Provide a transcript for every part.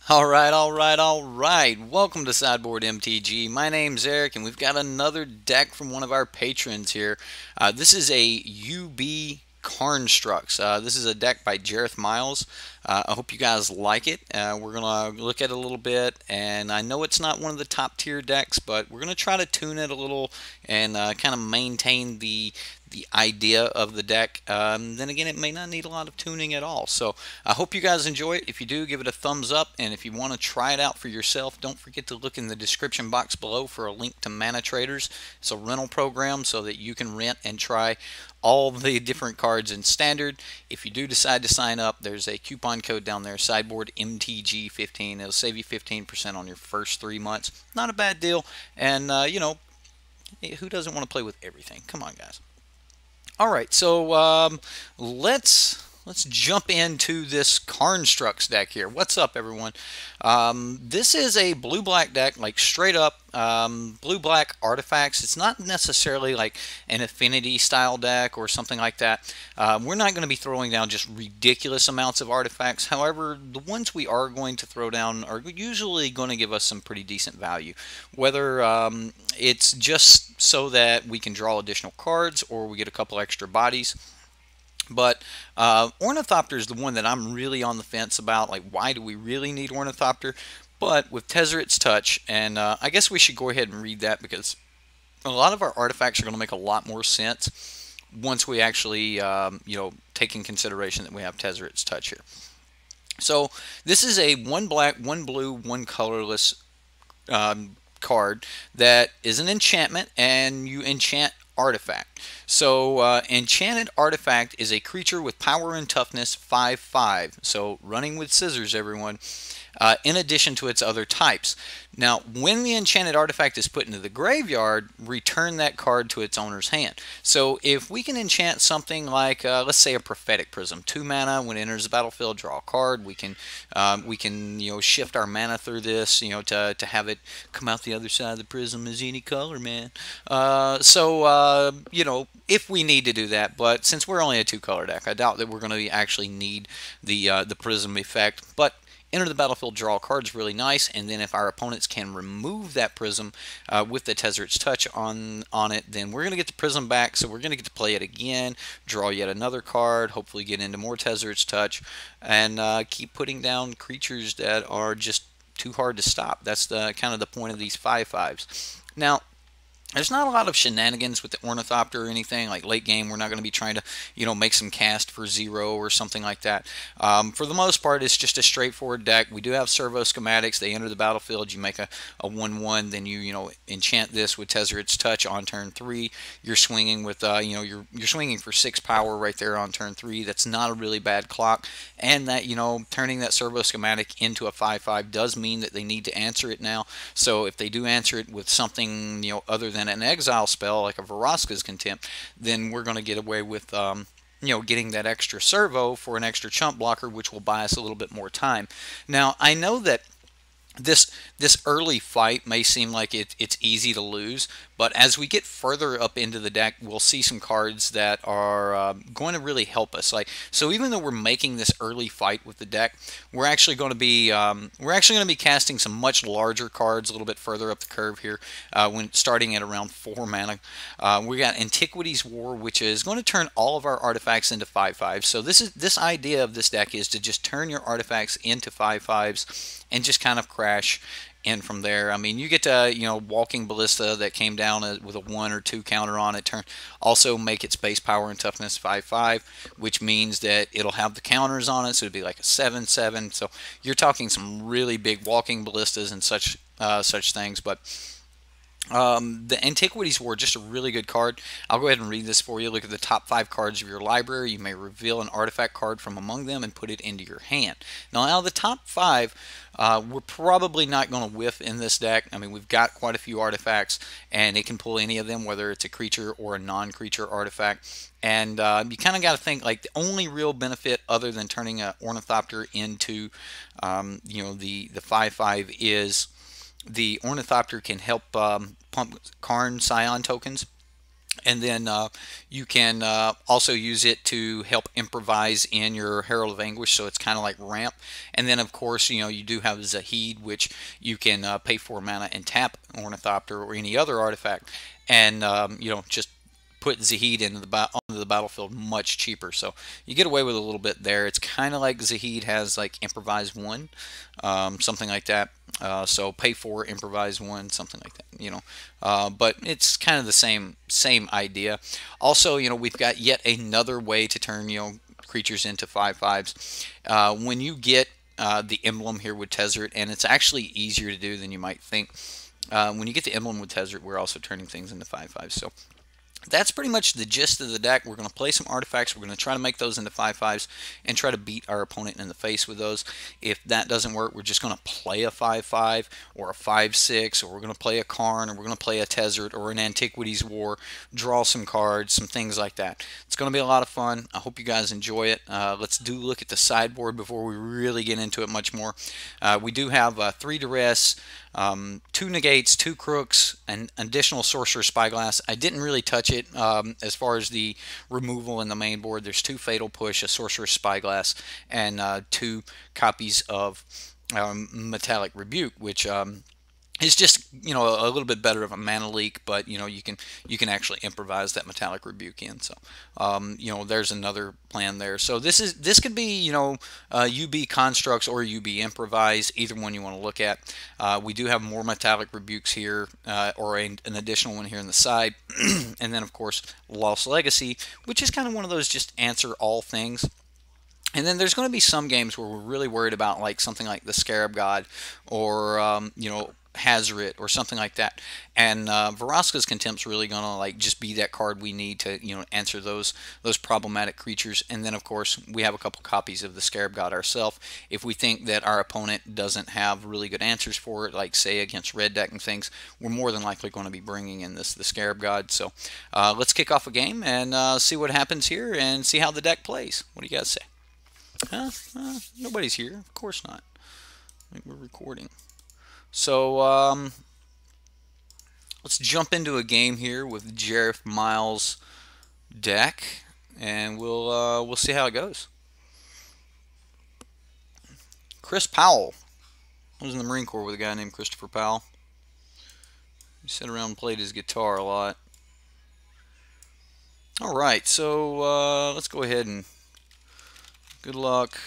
All right. Welcome to Sideboard MTG. My name's Eric, and we've got another deck from one of our patrons here. This is a UB Karnstructs. This is a deck by Jerith Miles. I hope you guys like it. We're going to look at it a little bit, and I know it's not one of the top tier decks, but we're going to try to tune it a little and kind of maintain the idea of the deck. Then again, it may not need a lot of tuning at all. So I hope you guys enjoy it. If you do, give it a thumbs up. And if you want to try it out for yourself, don't forget to look in the description box below for a link to Manatraders. It's a rental program so that you can rent and try all the different cards in standard. If you do decide to sign up, there's a coupon code down there, sideboard MTG15. It'll save you 15% on your first 3 months. Not a bad deal. And, who doesn't want to play with everything? Come on, guys. All right, so let's jump into this Karnstructs deck here. What's up, everyone? This is a blue-black deck, like straight up blue-black artifacts. It's not necessarily like an affinity style deck or something like that. We're not going to be throwing down just ridiculous amounts of artifacts. However, the ones we are going to throw down are usually going to give us some pretty decent value. Whether it's just so that we can draw additional cards or we get a couple extra bodies. But Ornithopter is the one that I'm really on the fence about. Like, why do we really need Ornithopter? But with Tezzeret's Touch, and I guess we should go ahead and read that because a lot of our artifacts are going to make a lot more sense once we actually, take in consideration that we have Tezzeret's Touch here. So this is a 1 black, 1 blue, 1 colorless card that is an enchantment, and you enchant artifact. So enchanted artifact is a creature with power and toughness 5/5. So running with scissors, everyone. In addition to its other types. Now, when the enchanted artifact is put into the graveyard, return that card to its owner's hand. So if we can enchant something like, let's say, a prophetic prism, 2 mana. When it enters the battlefield, draw a card. We can shift our mana through this, to have it come out the other side of the prism as any color, man. If we need to do that, but since we're only a 2-color deck, I doubt that we're going to actually need the prism effect. But enter the battlefield, draw cards, really nice, and then if our opponents can remove that prism with the Tezzeret's Touch on it, then we're going to get the prism back, so we're going to get to play it again, draw yet another card, hopefully get into more Tezzeret's Touch, and keep putting down creatures that are just too hard to stop. That's the kind of the point of these 5/5s. Now, there's not a lot of shenanigans with the Ornithopter or anything. Like late game, we're not going to be trying to, make some cast for 0 or something like that. For the most part, it's just a straightforward deck. We do have servo schematics. They enter the battlefield. You make a 1/1, then you enchant this with Tezzeret's Touch on turn 3. You're swinging with you're swinging for 6 power right there on turn 3. That's not a really bad clock. And that turning that servo schematic into a 5/5 does mean that they need to answer it now. So if they do answer it with something other than an exile spell like a Vraska's Contempt, then we're going to get away with getting that extra servo for an extra chump blocker, which will buy us a little bit more time. Now, I know that this early fight may seem like it's easy to lose, but as we get further up into the deck, we'll see some cards that are going to really help us. So even though we're making this early fight with the deck, we're actually going to be casting some much larger cards a little bit further up the curve here. When starting at around 4 mana, we got Antiquities War, which is going to turn all of our artifacts into 5/5s. So this idea of this deck is to just turn your artifacts into 5/5s and just kind of crash in from there. I mean, you get to, Walking Ballista that came down with a 1 or 2 counter on it. Also make its base power and toughness 5/5, which means that it'll have the counters on it, so it'd be like a 7/7. So you're talking some really big Walking Ballistas and such things, but the Antiquities War, just a really good card. I'll go ahead and read this for you. Look at the top 5 cards of your library. You may reveal an artifact card from among them and put it into your hand. Now, out of the top 5, we're probably not going to whiff in this deck. I mean, we've got quite a few artifacts, and it can pull any of them, whether it's a creature or a non-creature artifact. And you kind of got to think, like, the only real benefit other than turning an Ornithopter into, the 5/5 is the Ornithopter can help pump Karn Scion tokens. And then you can also use it to help improvise in your Herald of Anguish, so it's kind of like ramp. And then of course, you do have Zahid, which you can pay 4 mana and tap Ornithopter or any other artifact, and just put Zahid onto the battlefield much cheaper. So you get away with a little bit there. It's kind of like Zahid has like improvise 1, something like that. So pay 4, improvise 1, something like that. But it's kind of the same idea. Also, we've got yet another way to turn creatures into 5/5s. When you get the emblem here with Tezzeret, and it's actually easier to do than you might think. When you get the emblem with Tezzeret, we're also turning things into 5/5s. So that's pretty much the gist of the deck. We're going to play some artifacts. We're going to try to make those into 5/5s and try to beat our opponent in the face with those. If that doesn't work, we're just going to play a 5/5 or a 5/6, or we're going to play a Karn, or we're going to play a Tezzeret or an Antiquities War, draw some cards, some things like that. It's going to be a lot of fun. I hope you guys enjoy it. Let's look at the sideboard before we really get into it much more. We do have 3 Duress, 2 Negates, 2 Crooks, an additional Sorcerer Spyglass. I didn't really touch it as far as the removal in the main board. There's 2 Fatal Push, a Sorcerer Spyglass, and 2 copies of Metallic Rebuke, which it's just a little bit better of a mana leak, but you can actually improvise that Metallic Rebuke in. So there's another plan there. So this could be UB Constructs or UB Improvise, either one you want to look at. We do have more Metallic Rebukes here, or an additional one here in the side, and then of course Lost Legacy, which is kind of one of those just answer all things. And then there's going to be some games where we're really worried about like something like the Scarab God, or Hazoret or something like that, and Vraska's Contempt's really gonna like just be that card we need to answer those problematic creatures. And then of course we have a couple copies of the Scarab God ourselves. If we think that our opponent doesn't have really good answers for it, like say against red deck and things, we're more than likely going to be bringing in the Scarab God. So let's kick off a game and see what happens here and see how the deck plays. What do you guys say? Nobody's here. Of course not. I think we're recording. So let's jump into a game here with Jerith Miles deck, and we'll see how it goes. Chris Powell. I was in the Marine Corps with a guy named Christopher Powell. He sat around and played his guitar a lot. All right, so let's go ahead and good luck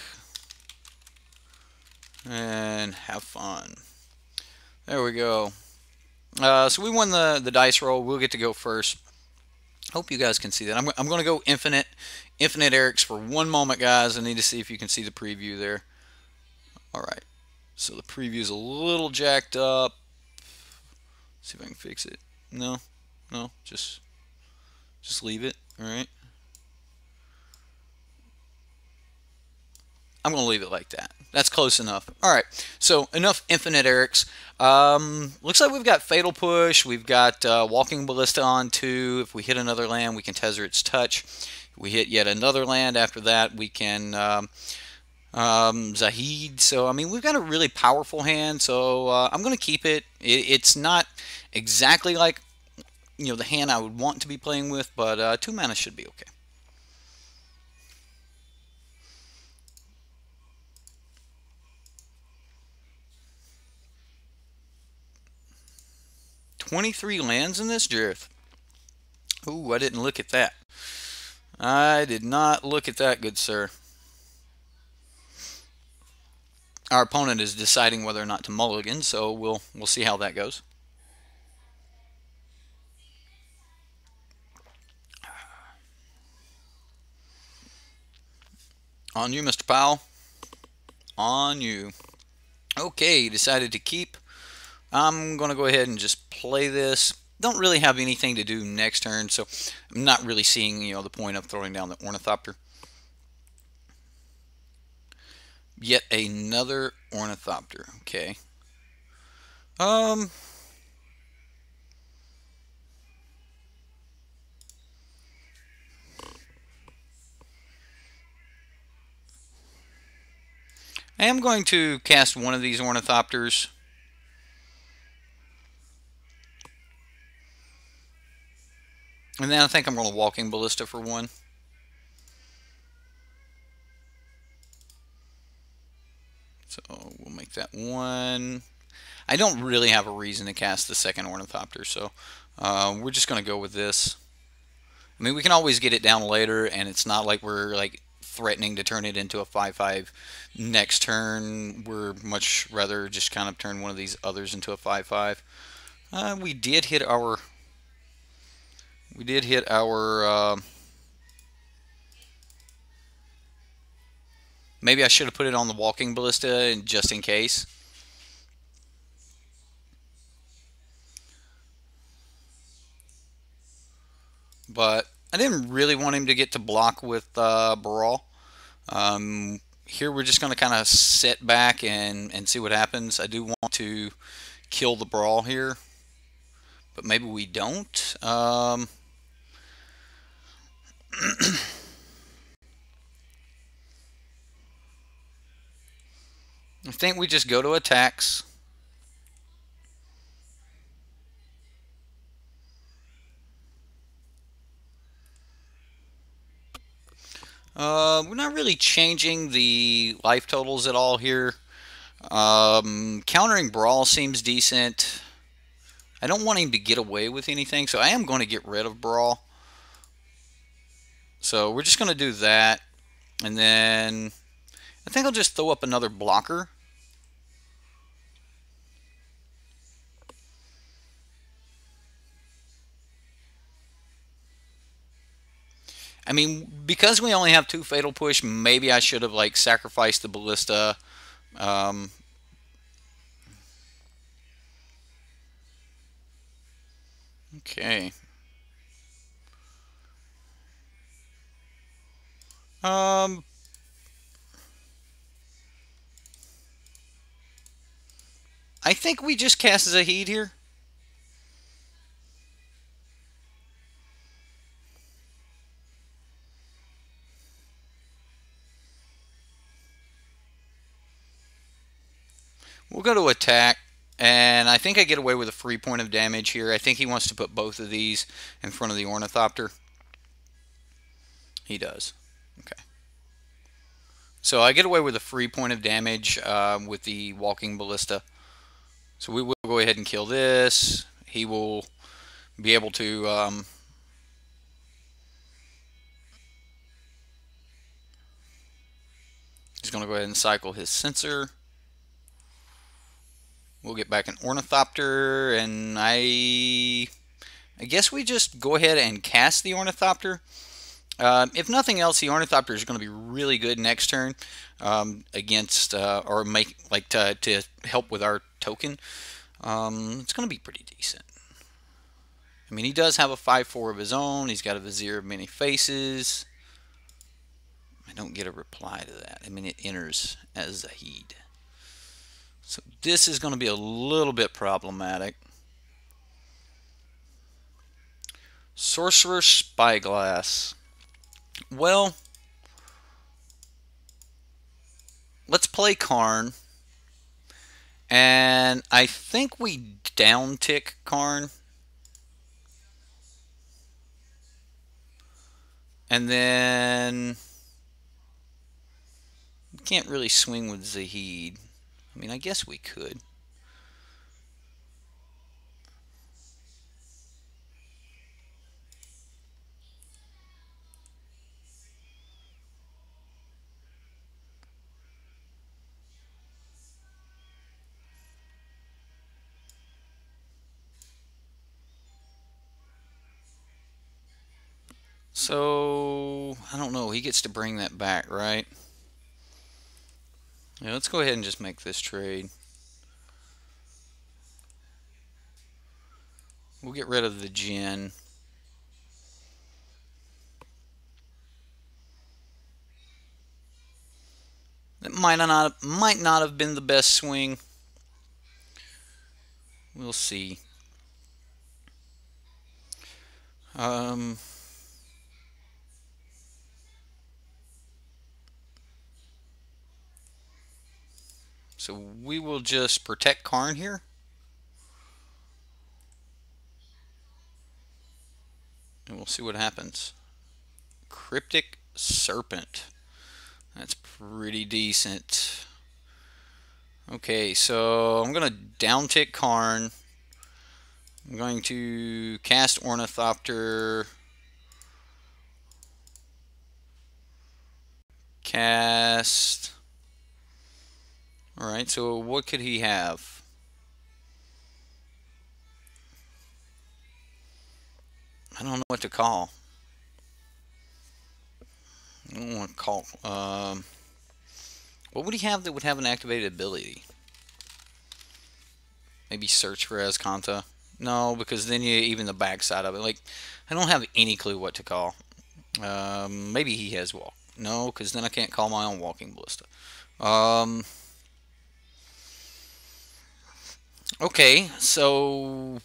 and have fun. There we go. So we won the dice roll. We'll get to go first. Hope you guys can see that. I'm going to go infinite Erics for one moment, guys. I need to see if you can see the preview there. All right. So the preview is a little jacked up. See if I can fix it. No, just leave it. All right. I'm going to leave it like that. That's close enough. All right, so enough Infinite Erics. Looks like we've got Fatal Push. We've got Walking Ballista on 2. If we hit another land, we can Tezzeret's Touch. If we hit yet another land after that, we can Zahid. So, I mean, we've got a really powerful hand, so I'm going to keep it. It's not exactly like the hand I would want to be playing with, but 2 mana should be okay. $23 lands in this, Jerith. Ooh, I didn't look at that. I did not look at that, good sir. Our opponent is deciding whether or not to mulligan, so we'll see how that goes. On you, Mr. Powell. On you. Okay, decided to keep. I'm going to go ahead and just play this. Don't really have anything to do next turn, so I'm not really seeing the point of throwing down the Ornithopter. Yet another Ornithopter. Okay. I am going to cast one of these Ornithopters. And then I think I'm going to walking ballista for one. So we'll make that one. I don't really have a reason to cast the second ornithopter, so we're just going to go with this. I mean, we can always get it down later, and it's not like we're like threatening to turn it into a 5/5 next turn. We're much rather just kind of turn one of these others into a 5/5. We did hit our. We did hit our. Maybe I should have put it on the walking ballista just in case. But I didn't really want him to get to block with Brawl. Here we're just going to kind of sit back and see what happens. I do want to kill the Brawl here, but maybe we don't. I think we just go to attacks. We're not really changing the life totals at all here. Countering Brawl seems decent. I don't want him to get away with anything, so I am going to get rid of Brawl. So we're just going to do that. And then I think I'll just throw up another blocker. I mean, because we only have 2 Fatal Push, maybe I should have like sacrificed the Ballista. Okay. I think we just cast Zahid here. We'll go to attack, and I think I get away with a free point of damage here. I think he wants to put both of these in front of the Ornithopter. He does. Okay. So I get away with a free point of damage with the Walking Ballista. So we will go ahead and kill this. He will be able to... he's going to go ahead and cycle his sensor. We'll get back an Ornithopter, and I guess we just go ahead and cast the Ornithopter. If nothing else, the Ornithopter is going to be really good next turn against or make like to help with our token. It's going to be pretty decent. I mean, he does have a 5/4 of his own. He's got a Vizier of Many Faces. I don't get a reply to that. I mean, it enters as Zahid. So this is going to be a little bit problematic. Sorcerer Spyglass. Well, let's play Karn. And I think we down-tick Karn. And then we can't really swing with Zahid. I mean, I guess we could. So, I don't know. He gets to bring that back, right? Yeah, let's go ahead and just make this trade. We'll get rid of the Djinn. That might not have been the best swing. We'll see. So we will just protect Karn here. And we'll see what happens. Cryptic Serpent. That's pretty decent. Okay, so I'm going to downtick Karn. I'm going to cast Ornithopter. Cast. Alright, so what could he have? I don't know what to call. I don't want to call. What would he have that would have an activated ability? Maybe search for Azcanta? No, because then you even the backside of it. Like, I don't have any clue what to call. Maybe he has walk. No, because then I can't call my own walking ballista. Okay, so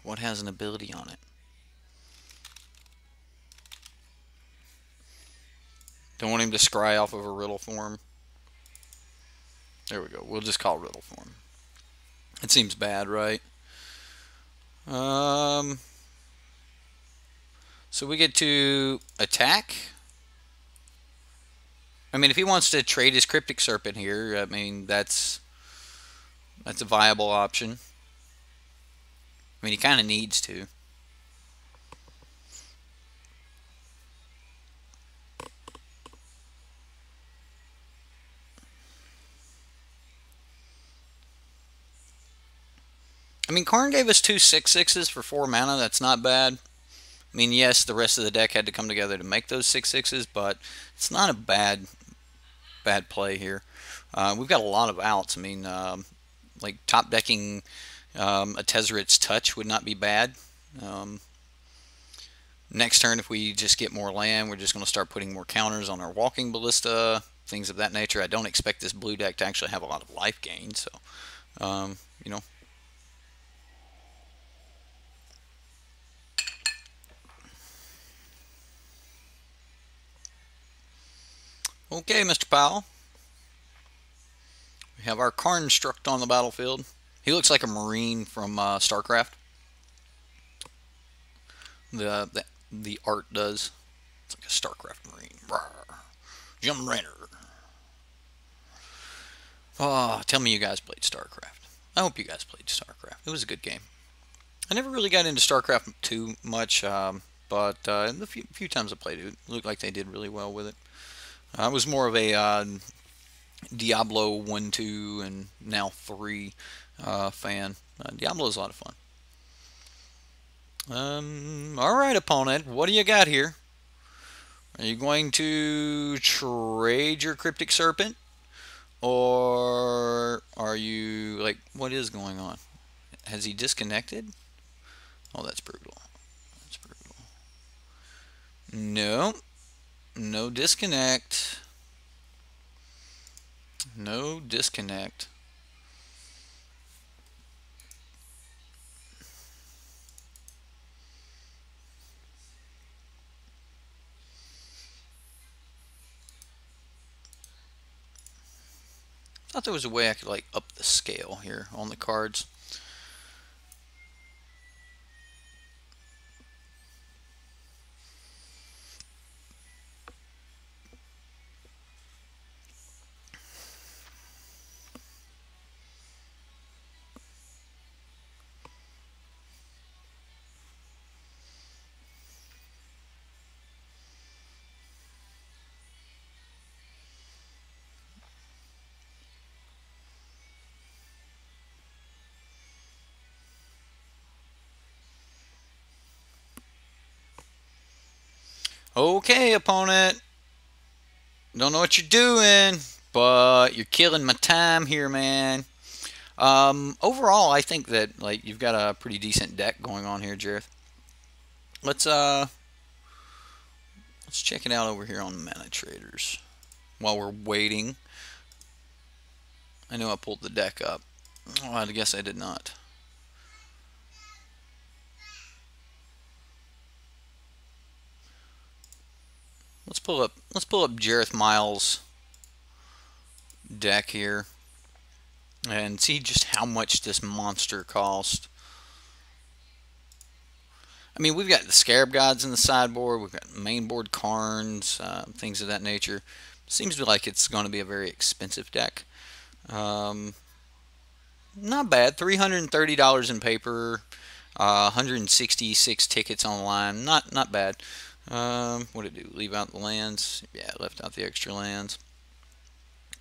what has an ability on it? Don't want him to scry off of a riddle form. There we go. We'll just call riddle form. It seems bad, right? So we get to attack. I mean, if he wants to trade his Cryptic Serpent here, I mean, that's a viable option. I mean, he kind of needs to. I mean, Karn gave us two 6/6s for 4 mana. That's not bad. I mean, yes, the rest of the deck had to come together to make those 6/6s, but it's not a bad play here. We've got a lot of outs. I mean, like top decking a Tezzeret's Touch would not be bad. Next turn, if we just get more land, we're just going to start putting more counters on our walking ballista, things of that nature. I don't expect this blue deck to actually have a lot of life gain, so you know. Okay, Mr. Powell. We have our Karnstruct on the battlefield. He looks like a Marine from StarCraft. The art does. It's like a StarCraft Marine. Jump Raider. Oh, tell me you guys played StarCraft. I hope you guys played StarCraft. It was a good game. I never really got into StarCraft too much, but the few times I played it, it looked like they did really well with it. I was more of a Diablo 1, 2, and now 3 fan. Diablo is a lot of fun. Alright, opponent, what do you got here? Are you going to trade your Cryptic Serpent? Or are you, like, what is going on? Has he disconnected? Oh, that's brutal. That's brutal. No. No disconnect. No disconnect. I thought there was a way I could like up the scale here on the cards. Okay, opponent. Don't know what you're doing, but you're killing my time here, man. Overall, I think that like you've got a pretty decent deck going on here, Jerith. Let's check it out over here on Manatraders while we're waiting. I know I pulled the deck up. Oh, I guess I did not. Let's pull up Jerith Miles deck here and see just how much this monster cost. I mean, we've got the Scarab Gods in the sideboard, we've got mainboard Karns, things of that nature. Seems like it's going to be a very expensive deck. Not bad, $330 in paper, 166 tickets on the line. Not bad. What did it do? Leave out the lands? Yeah, left out the extra lands.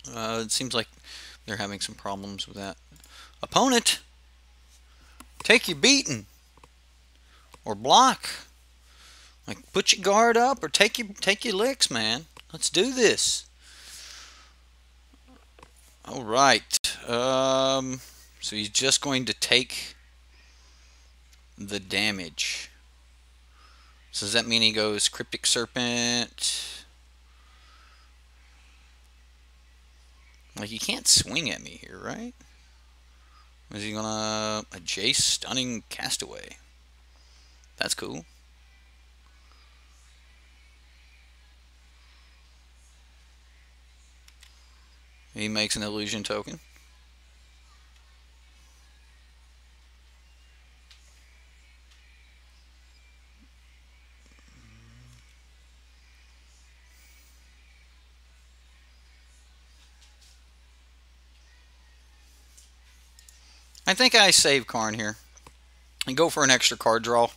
It seems like they're having some problems with that. Opponent, take your beating. Or block. Like, put your guard up or take your licks, man. Let's do this. All right. So he's just going to take the damage. So does that mean he goes Cryptic Serpent? Like, he can't swing at me here, right? Is he gonna a Jace Stunning Castaway? That's cool. He makes an illusion token. I think I save Karn here and go for an extra card draw.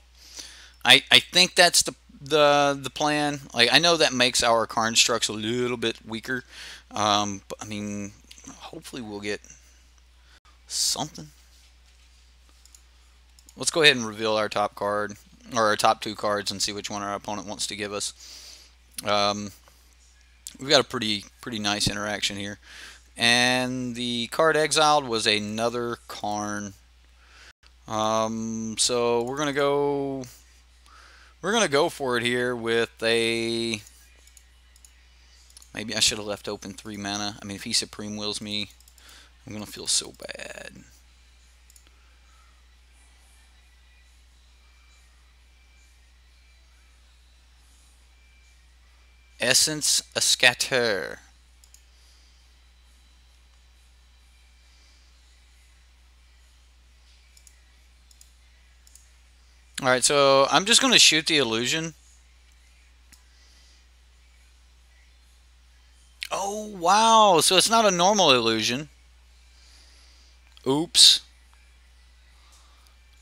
I think that's the plan. Like, I know that makes our Karnstructs a little bit weaker. But, I mean, hopefully we'll get something. Let's go ahead and reveal our top card, or our top two cards, and see which one our opponent wants to give us. We've got a pretty nice interaction here. And the card exiled was another Karn. So we're gonna go for it here with a. Maybe I should have left open 3 mana. I mean, if he Supreme Wills me, I'm gonna feel so bad. Essence a Scatter. Alright, so I'm just going to shoot the illusion. Oh, wow. So it's not a normal illusion. Oops.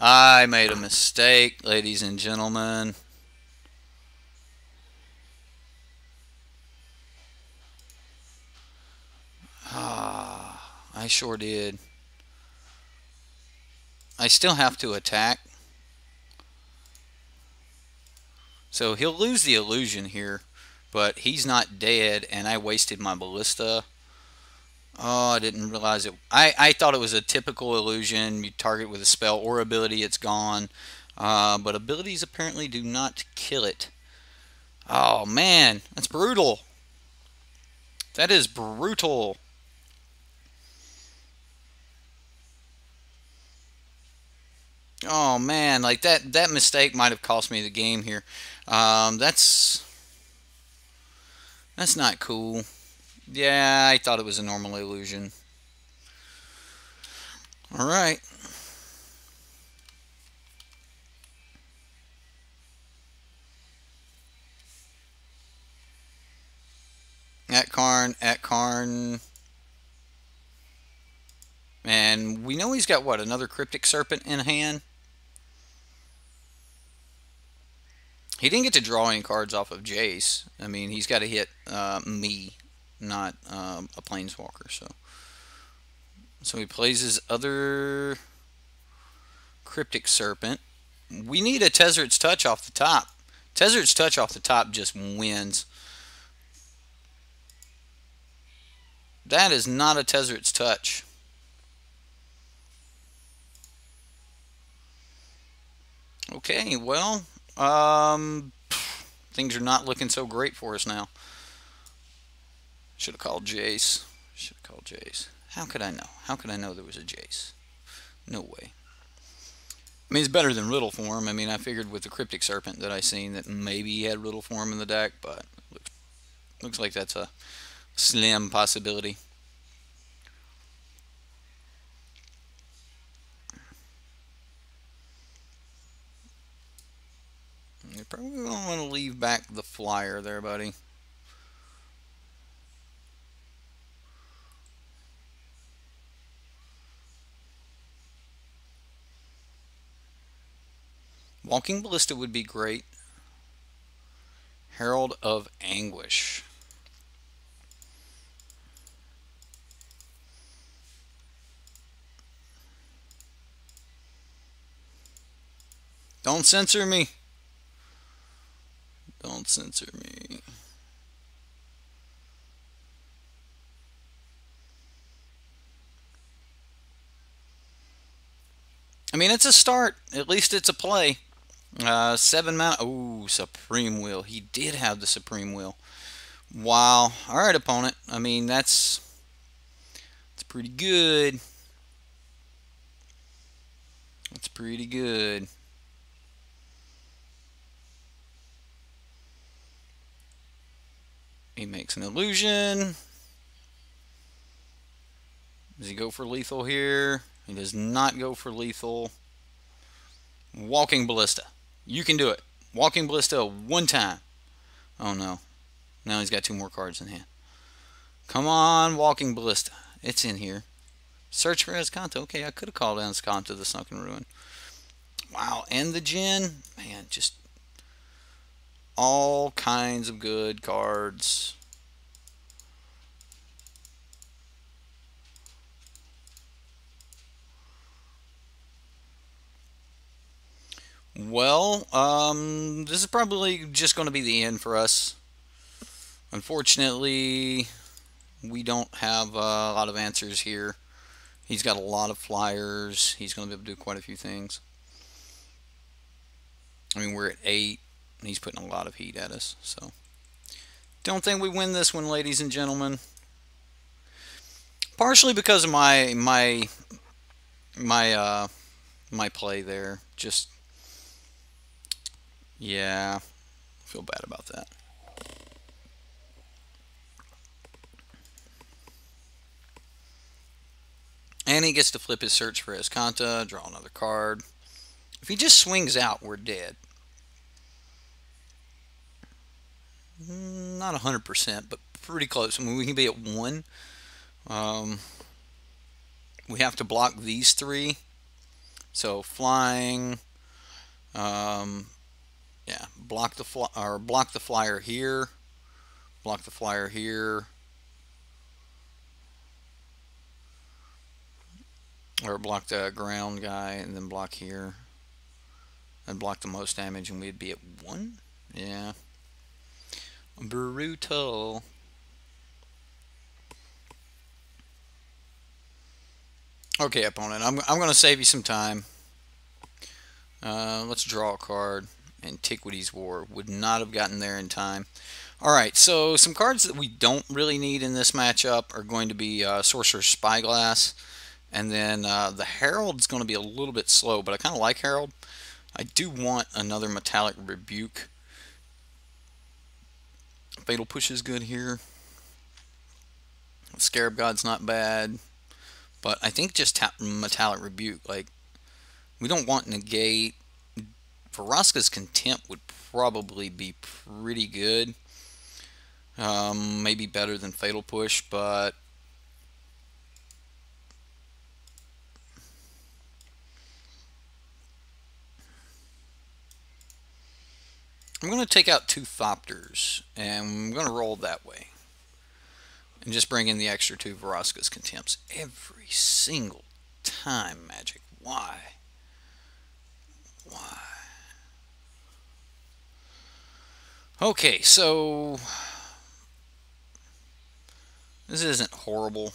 I made a mistake, ladies and gentlemen. I sure did. I still have to attack. So he'll lose the illusion here, but he's not dead, and I wasted my ballista. Oh, I didn't realize it. I thought it was a typical illusion. You target with a spell or ability, it's gone. But abilities apparently do not kill it. Oh, man. That's brutal. That is brutal. Oh, man. Like, that mistake might have cost me the game here. That's not cool. Yeah, I thought it was a normal illusion. Alright. At Karn. And we know he's got, what, another Cryptic Serpent in hand? He didn't get to draw any cards off of Jace. I mean, he's got to hit me, not a Planeswalker. So he plays his other Cryptic Serpent. We need a Tezzeret's Touch off the top. Tezzeret's Touch off the top just wins. That is not a Tezzeret's Touch. Okay, well, things are not looking so great for us now. Should have called Jace. How could I know? How could I know there was a Jace? No way. I mean, it's better than Riddle Form. I mean, I figured with the Cryptic Serpent that I seen that maybe he had Riddle Form in the deck, but looks like that's a slim possibility. You probably don't want to leave back the flyer there, buddy. Walking Ballista would be great. Herald of Anguish. Don't censor me. Don't censor me. I mean, it's a start. At least it's a play. 7 mana. Ooh, Supreme Will. He did have the Supreme Will. Wow. All right, opponent. I mean, that's pretty good. That's pretty good. He makes an illusion. Does he go for lethal here? He does not go for lethal. Walking Ballista. You can do it. Walking Ballista one time. Oh no. Now he's got 2 more cards in hand. Come on, Walking Ballista. It's in here. Search for Escanto. Okay, I could have called down Escanto, the Sunken Ruin. Wow, and the Djinn. Man, just all kinds of good cards. Well, this is probably just going to be the end for us. Unfortunately, we don't have a lot of answers here. He's got a lot of flyers. He's going to be able to do quite a few things. I mean, we're at 8. He's putting a lot of heat at us. So, don't think we win this one, ladies and gentlemen. Partially because of my play there. Just, yeah, I feel bad about that. And he gets to flip his search for Escanta, draw another card. If he just swings out, we're dead. Not 100%, but pretty close. I mean, we can be at 1. We have to block these 3. So flying, yeah, block the flyer here, block the flyer here, or block the ground guy, and then block here, and block the most damage, and we'd be at 1. Yeah, brutal. Okay, opponent, I'm going to save you some time. Let's draw a card. Antiquities War. Would not have gotten there in time. Alright, so some cards that we don't really need in this matchup are going to be Sorcerer's Spyglass. And then the Herald's going to be a little bit slow, but I kind of like Herald. I do want another Metallic Rebuke. Fatal Push is good here. Scarab God's not bad. But I think just tap Metallic Rebuke. Like, we don't want Negate. Vraska's Contempt would probably be pretty good. Maybe better than Fatal Push, but I'm going to take out 2 Thopters, and I'm going to roll that way. And just bring in the extra 2 Vraska's Contempts every single time, Magic. Why? Why? Okay, so this isn't horrible.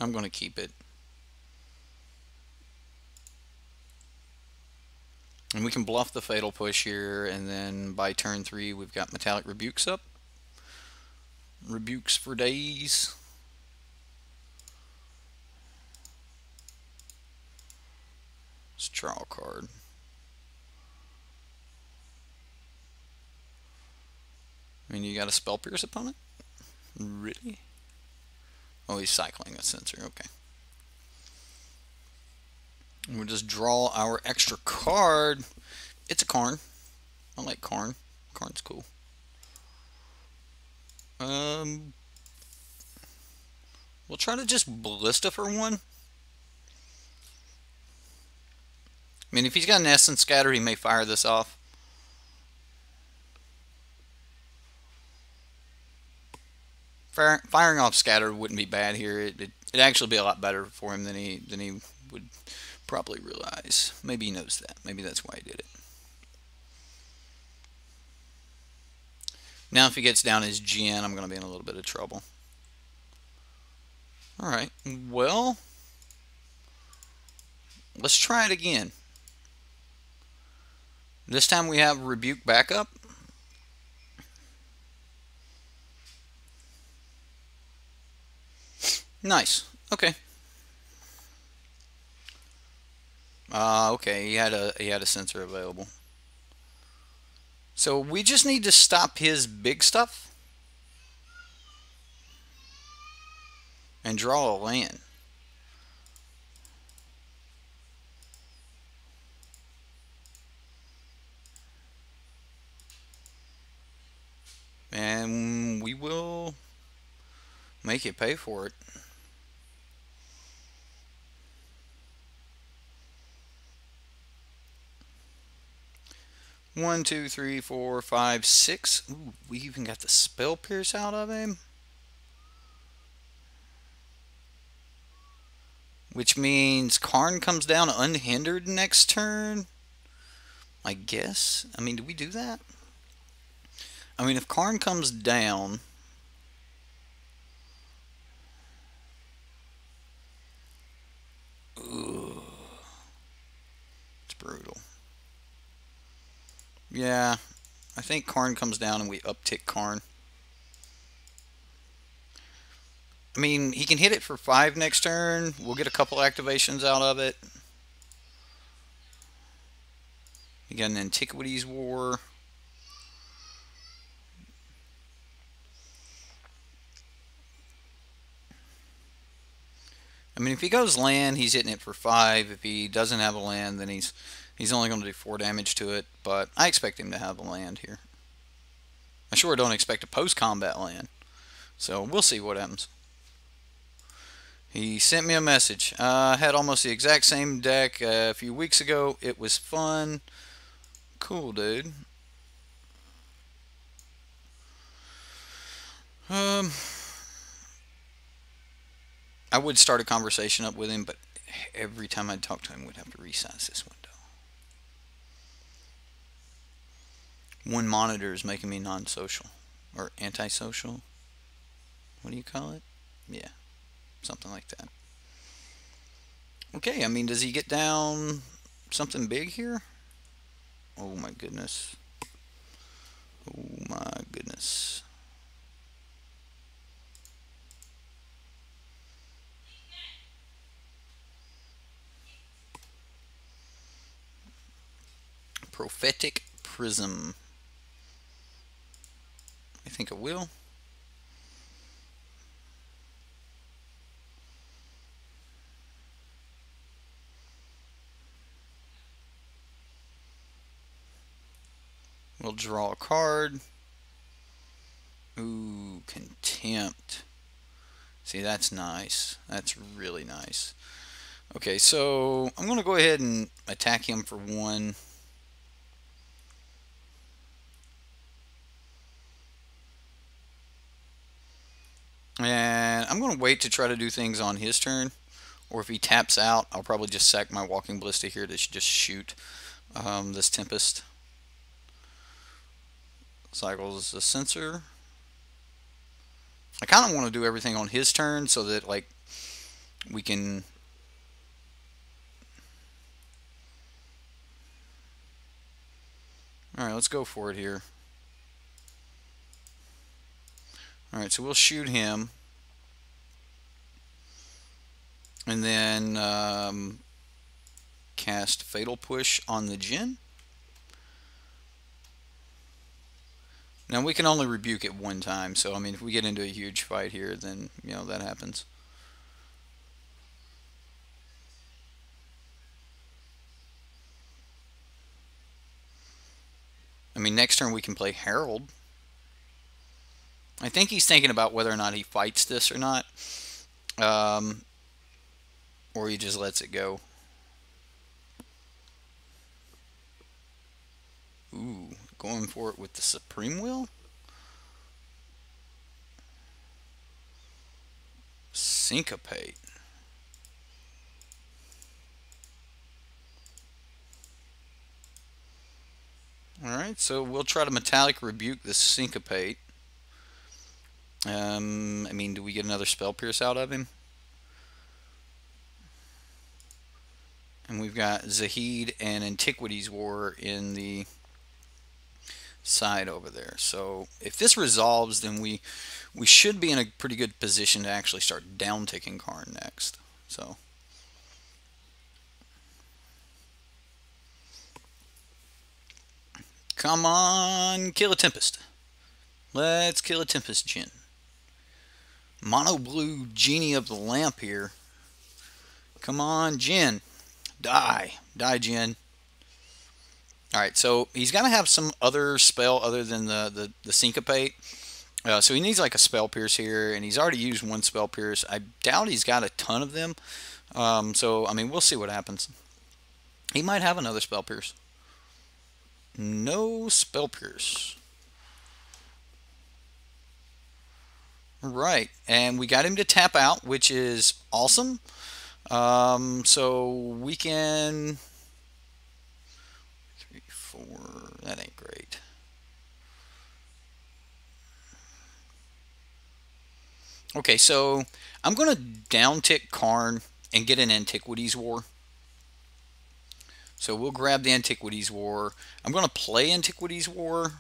I'm going to keep it. And we can bluff the Fatal Push here, and then by turn 3 we've got Metallic Rebukes up. Rebukes for days. Let's draw a card. I mean, you got a Spell Pierce opponent? Really? Oh, he's cycling a sensor. Okay. And we'll just draw our extra card. It's a Karn. I like Karn. Karn's cool. We'll try to just ballista for one. I mean, if he's got an essence scatter, he may fire this off. Firing off scatter wouldn't be bad here. It'd actually be a lot better for him than he would probably realize. Maybe he knows that. Maybe that's why he did it. Now if he gets down his gen, I'm going to be in a little bit of trouble. Alright, well, let's try it again. This time we have Rebuke backup. Nice. Okay. Okay, he had a sensor available. So we just need to stop his big stuff and draw a land. And we will make it pay for it. One, two, three, four, five, six. Ooh, we even got the spell pierce out of him. Which means Karn comes down unhindered next turn. I guess. I mean, do we do that? I mean, if Karn comes down, ooh, it's brutal. Yeah, I think Karn comes down and we uptick Karn. I mean, he can hit it for 5 next turn. We'll get a couple activations out of it. You got an Antiquities War. I mean, if he goes land, he's hitting it for 5. If he doesn't have a land, then he's only going to do 4 damage to it. But I expect him to have a land here. I sure don't expect a post-combat land. So we'll see what happens. He sent me a message. I had almost the exact same deck a few weeks ago. It was fun. Cool, dude. I would start a conversation up with him, but every time I'd talk to him, we'd have to resize this window. One monitor is making me non-social. Or antisocial. What do you call it? Yeah, something like that. Okay, I mean, does he get down something big here? Oh my goodness. Oh my goodness. Prophetic Prism. I think it will. We'll draw a card. Ooh, Contempt. See, that's nice. That's really nice. Okay, so I'm going to go ahead and attack him for 1. And I'm going to wait to try to do things on his turn. Or if he taps out, I'll probably just sack my Walking Ballista here to just shoot this Tempest. Cycles the sensor. I kind of want to do everything on his turn so that, like, we can... Alright, let's go for it here. Alright, so we'll shoot him. And then cast Fatal Push on the Djinn. Now we can only rebuke it 1 time, so I mean if we get into a huge fight here, then you know that happens. I mean, next turn we can play Herald. I think he's thinking about whether or not he fights this or not. Or he just lets it go. Ooh, going for it with the Supreme Will? Syncopate. Alright, so we'll try to Metallic Rebuke the Syncopate. I mean, do we get another Spell Pierce out of him? And we've got Zahid and Antiquities War in the side over there. So if this resolves, then we should be in a pretty good position to actually start down-ticking Karn next. So come on, kill a Tempest. Let's kill a Tempest Djinn. Mono blue Genie of the Lamp here. Come on, Djinn. Die. Die, Djinn. Alright, so he's got to have some other spell other than the Syncopate. So he needs like a Spell Pierce here, and he's already used one Spell Pierce. I doubt he's got a ton of them. So, I mean, we'll see what happens. He might have another Spell Pierce. No Spell Pierce. Right, and we got him to tap out, which is awesome. So we can 3, 4. That ain't great. Okay, so I'm gonna down tick Karn and get an Antiquities War. So we'll grab the Antiquities War. I'm gonna play Antiquities War.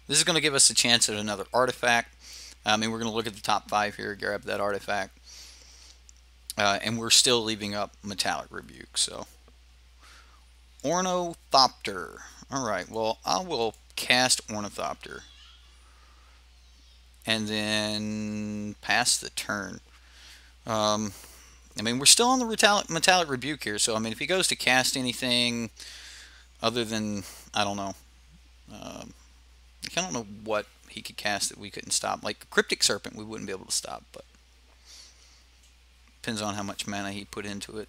This is gonna give us a chance at another artifact. I mean, we're going to look at the top 5 here, grab that artifact. And we're still leaving up Metallic Rebuke. So, Ornithopter. Alright, well, I will cast Ornithopter. And then pass the turn. I mean, we're still on the Metallic Rebuke here. So, I mean, if he goes to cast anything other than, I don't know. I don't know what he could cast that we couldn't stop. Like Cryptic Serpent we wouldn't be able to stop, but depends on how much mana he put into it.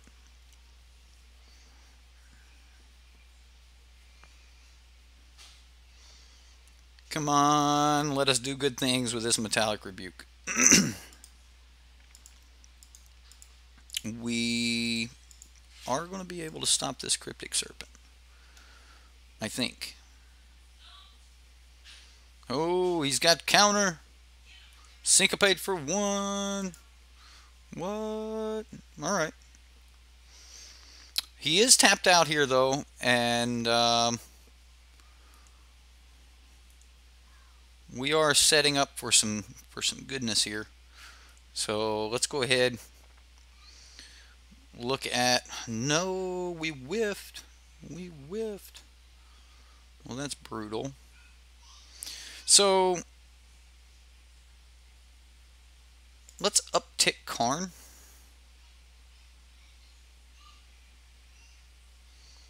Come on, let us do good things with this Metallic Rebuke. We are going to be able to stop this Cryptic Serpent, I think. Oh, he's got counter. Syncopate for 1. What? Alright. He is tapped out here, though, and we are setting up for some goodness here. So let's go ahead. Look at... No, we whiffed. We whiffed. Well, that's brutal. So let's uptick Karn.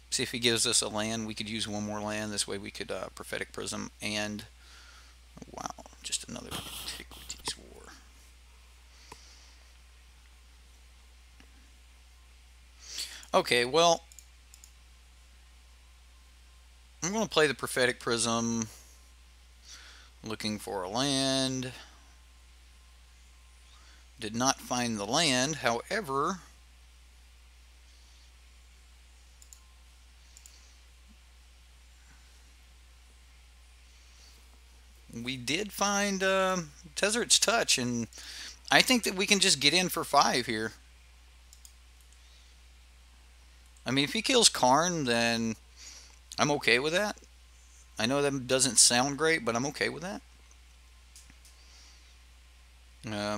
See if he gives us a land. We could use one more land. This way we could Prophetic Prism and, wow, just another Antiquities War. Okay, well, I'm going to play the Prophetic Prism. Looking for a land. Did not find the land. However, we did find Tezzeret's Touch, and I think that we can just get in for 5 here. I mean, if he kills Karn, then I'm okay with that. I know that doesn't sound great, but I'm okay with that.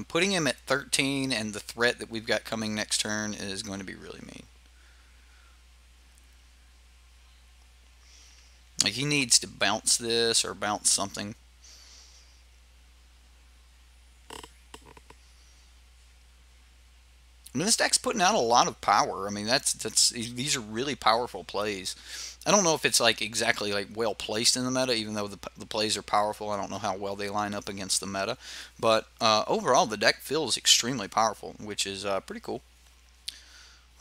Putting him at 13 and the threat that we've got coming next turn is going to be really mean. Like, he needs to bounce this or bounce something. I mean, this deck's putting out a lot of power. I mean, these are really powerful plays. I don't know if it's like exactly like well placed in the meta, even though the plays are powerful. I don't know how well they line up against the meta, but overall the deck feels extremely powerful, which is pretty cool.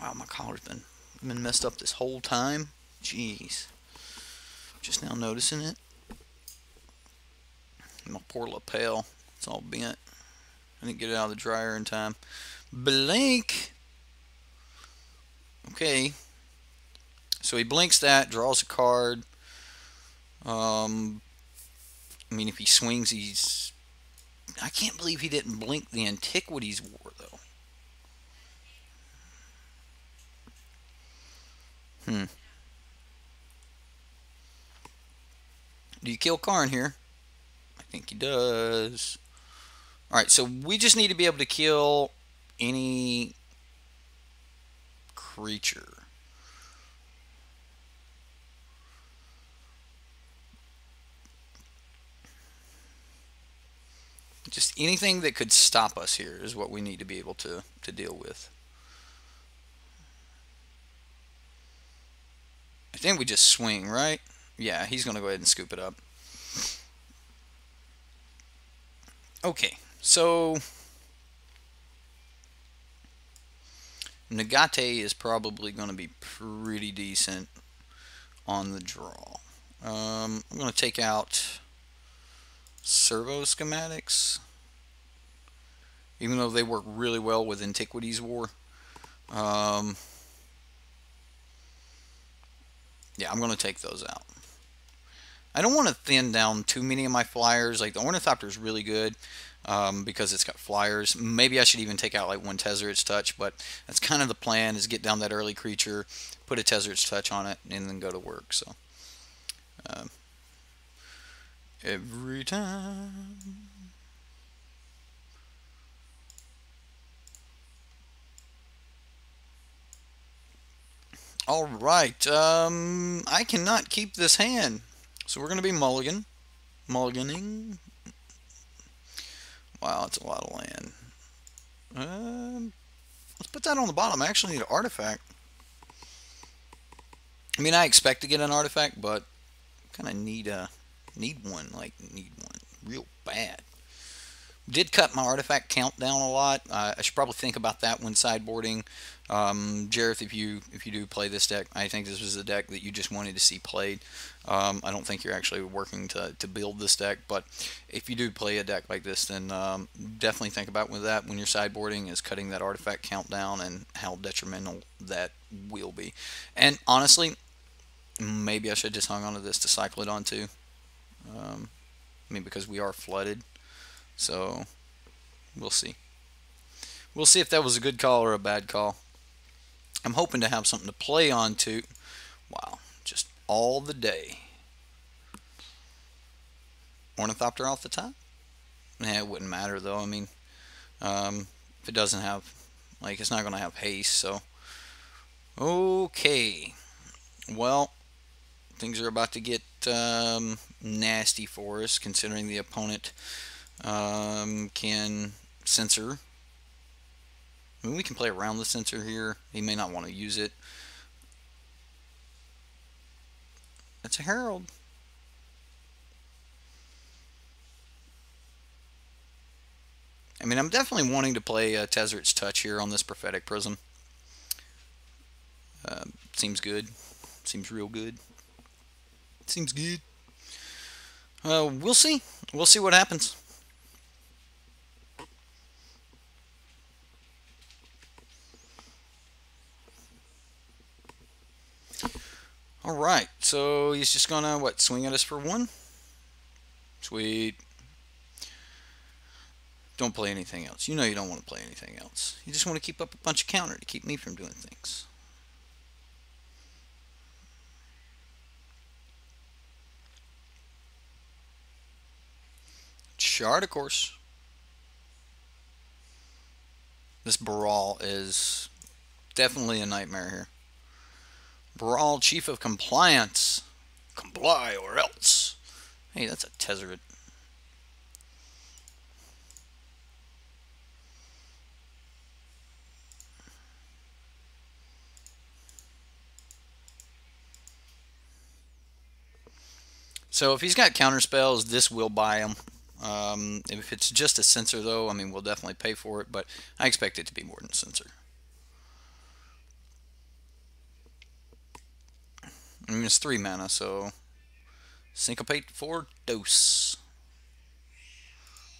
Wow, my collar's been messed up this whole time. Jeez, just now noticing it. My poor lapel, it's all bent. I didn't get it out of the dryer in time. Blink. Okay. So he blinks that, draws a card. I mean, if he swings, he's... I can't believe he didn't blink the Antiquities War, though. Do you kill Karn here? I think he does. Alright, so we just need to be able to kill any creature. Just anything that could stop us here is what we need to be able to deal with. I think we just swing, right? Yeah, he's going to go ahead and scoop it up. Okay, so Nagate is probably going to be pretty decent on the draw. I'm going to take out servo schematics, even though they work really well with Antiquities War. Yeah, I'm going to take those out. I don't want to thin down too many of my flyers. Like the Ornithopter is really good because it's got flyers. Maybe I should even take out like one Tezzeret's Touch, but that's kind of the plan, is get down that early creature, put a Tezzeret's Touch on it, and then go to work. So every time. All right, I cannot keep this hand, so we're going to be mulliganing. Wow, that's a lot of land. Let's put that on the bottom. I actually need an artifact. I mean, I expect to get an artifact, but kind of need one real bad. Did cut my artifact count down a lot. I should probably think about that when sideboarding. Jerith, if you do play this deck, I think this was a deck that you just wanted to see played. I don't think you're actually working to build this deck, but if you do play a deck like this, then definitely think about with that when you're sideboarding, is cutting that artifact count down and how detrimental that will be. And honestly, maybe I should just hung onto this to cycle it onto. I mean, because we are flooded. So, we'll see. We'll see if that was a good call or a bad call. I'm hoping to have something to play on too. Wow, just all the day. Ornithopter off the top? Yeah, it wouldn't matter though. I mean, if it doesn't have, like, it's not going to have haste, so. Okay. Well, things are about to get nasty for us, considering the opponent can censor. I mean, we can play around the censor here. He may not want to use it. It's a Herald. I mean, I'm definitely wanting to play Tezzeret's Touch here on this Prophetic Prism. Seems good. Seems real good. Seems good. We'll see. We'll see what happens. Alright, so he's just gonna, what, swing at us for one? Sweet. Don't play anything else. You know you don't want to play anything else. You just want to keep up a bunch of counter to keep me from doing things. Shard, of course. This Brawl is definitely a nightmare here. Brawl, Chief of Compliance. Comply or else. Hey, that's a Tezzeret. So if he's got counter spells, this will buy him. If it's just a sensor, though, I mean, we'll definitely pay for it, but I expect it to be more than sensor. I mean, it's 3 mana, so syncopate for dose.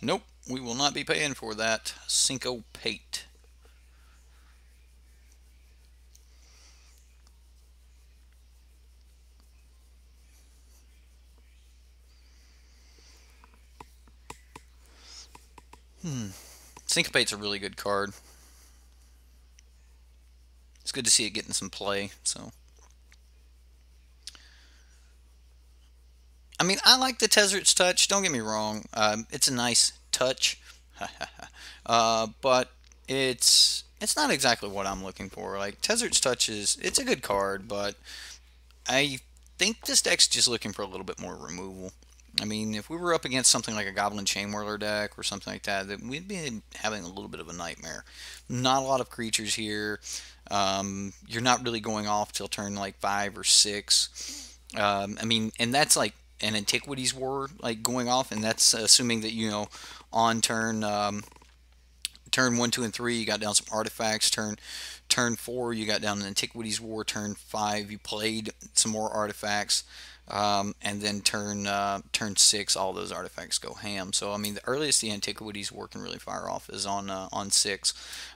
Nope, we will not be paying for that. Syncopate. Syncopate's a really good card. It's good to see it getting some play. So, I mean, I like the Tezzeret's touch. Don't get me wrong. It's a nice touch, but it's not exactly what I'm looking for. Like Tezzeret's touch it's a good card, but I think this deck's just looking for a little bit more removal. I mean, if we were up against something like a Goblin Chainwhirler deck or something like that, then we'd be having a little bit of a nightmare. Not a lot of creatures here. You're not really going off till turn like 5 or 6. I mean, and that's like an Antiquities War like going off, and that's assuming that on turn 1, 2, and 3 you got down some artifacts. Turn 4 you got down an Antiquities War. Turn 5 you played some more artifacts. And then turn 6, all those artifacts go ham. So I mean, the earliest the Antiquities War can really fire off is on 6.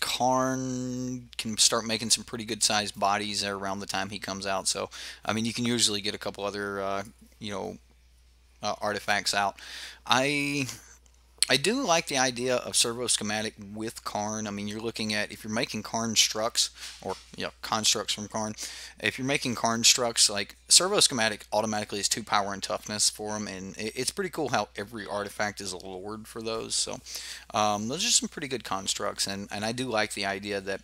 Karn can start making some pretty good sized bodies around the time he comes out. So I mean, you can usually get a couple other artifacts out. I do like the idea of servo schematic with Karn. I mean, you're looking at, if you're making Karnstructs, or constructs from Karn, if you're making Karnstructs, like servo schematic automatically is 2 power and toughness for them, and it's pretty cool how every artifact is a lord for those. So those are some pretty good constructs, and I do like the idea that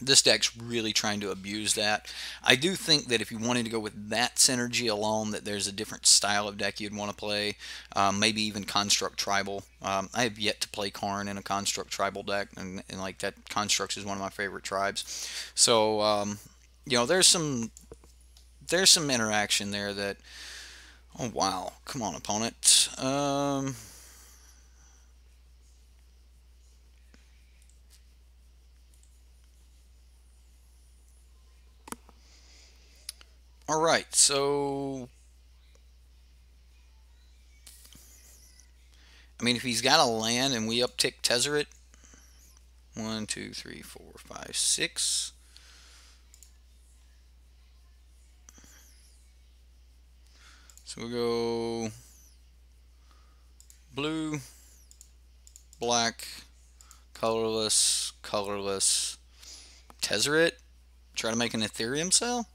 this deck's really trying to abuse that. I do think that if you wanted to go with that synergy alone, that there's a different style of deck you'd want to play. Maybe even Construct Tribal. I have yet to play Karn in a Construct Tribal deck, and like that, Constructs is one of my favorite tribes. So there's some interaction there that. Oh wow! Come on, opponent. All right, so I mean, if he's got a land and we uptick Tezzeret, 1, 2, 3, 4, 5, 6. So we'll go blue, black, colorless, colorless, Tezzeret. Try to make an Ethereum cell.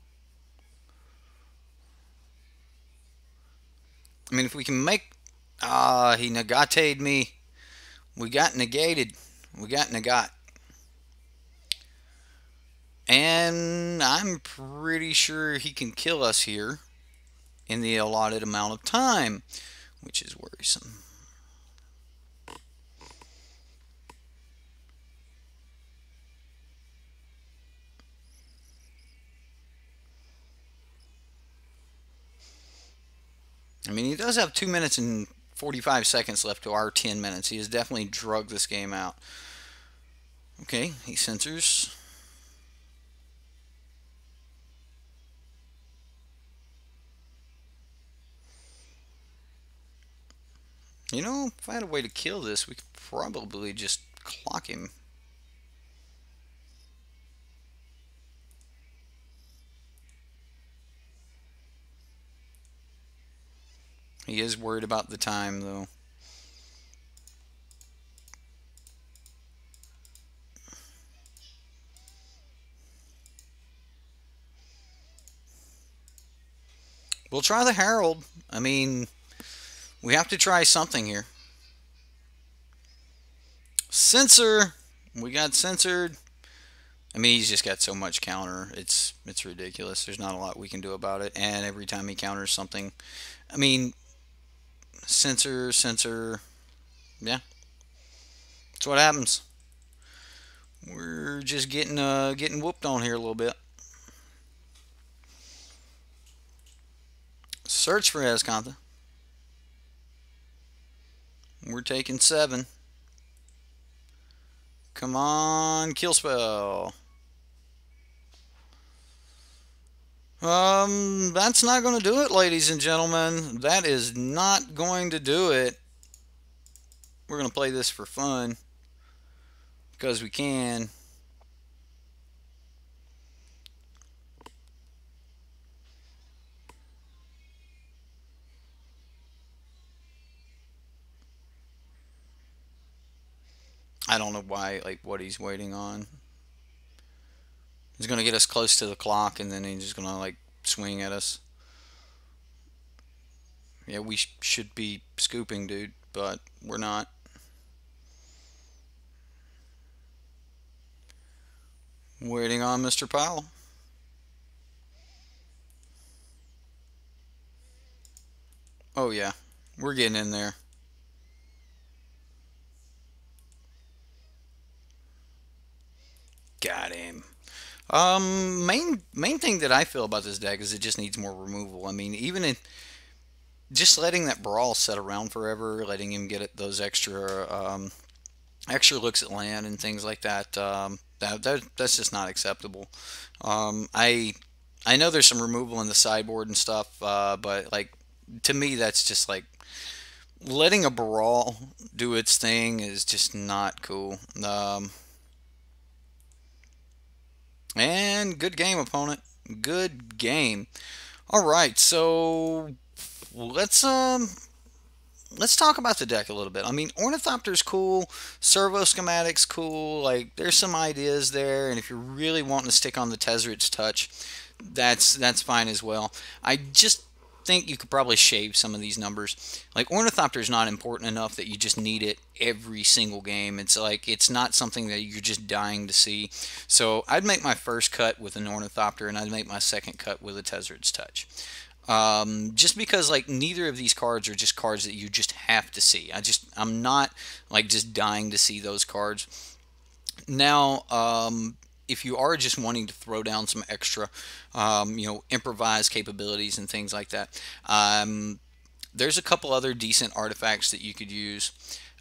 I mean, if we can make... he negated me. We got negated. We got negat. And I'm pretty sure he can kill us here in the allotted amount of time, which is worrisome. I mean, he does have 2 minutes and 45 seconds left to our 10 minutes. He has definitely drugged this game out. Okay, he censors. You know, if I had a way to kill this, we could probably just clock him. He is worried about the time, though. We'll try the Herald. I mean, we have to try something here. Censor! We got censored. I mean, he's just got so much counter. It's ridiculous. There's not a lot we can do about it. And every time he counters something, I mean, censor. Yeah, that's what happens. We're just getting whooped on here a little bit. Search for Escantha. We're taking 7. Come on, kill spell. That's not going to do it, ladies and gentlemen. That is not going to do it. We're going to play this for fun because we can. I don't know why, like, what he's waiting on. He's going to get us close to the clock, and then he's just going to, like, swing at us. Yeah, we should be scooping, dude, but we're not. Waiting on Mr. Powell. Oh, yeah. We're getting in there. Got him. Main thing that I feel about this deck is it just needs more removal. I mean, even in just letting that brawl sit around forever, letting him get those extra looks at land and things like that, that's just not acceptable. I know there's some removal in the sideboard and stuff, but like to me, that's just like letting a brawl do its thing is just not cool. And good game, opponent. Good game. All right, so let's talk about the deck a little bit. I mean, Ornithopter's cool, Servo Schematic's cool. Like, there's some ideas there, and if you're really wanting to stick on the Tezzeret's Touch, that's fine as well. I just think you could probably shave some of these numbers. Like, Ornithopter is not important enough that you just need it every single game. It's like it's not something that you're just dying to see. So I'd make my first cut with an Ornithopter, and I'd make my second cut with a Tezzeret's Touch. Just because like neither of these cards are just cards that you just have to see. I'm not like just dying to see those cards. Now, if you are just wanting to throw down some extra, improvise capabilities and things like that, there's a couple other decent artifacts that you could use.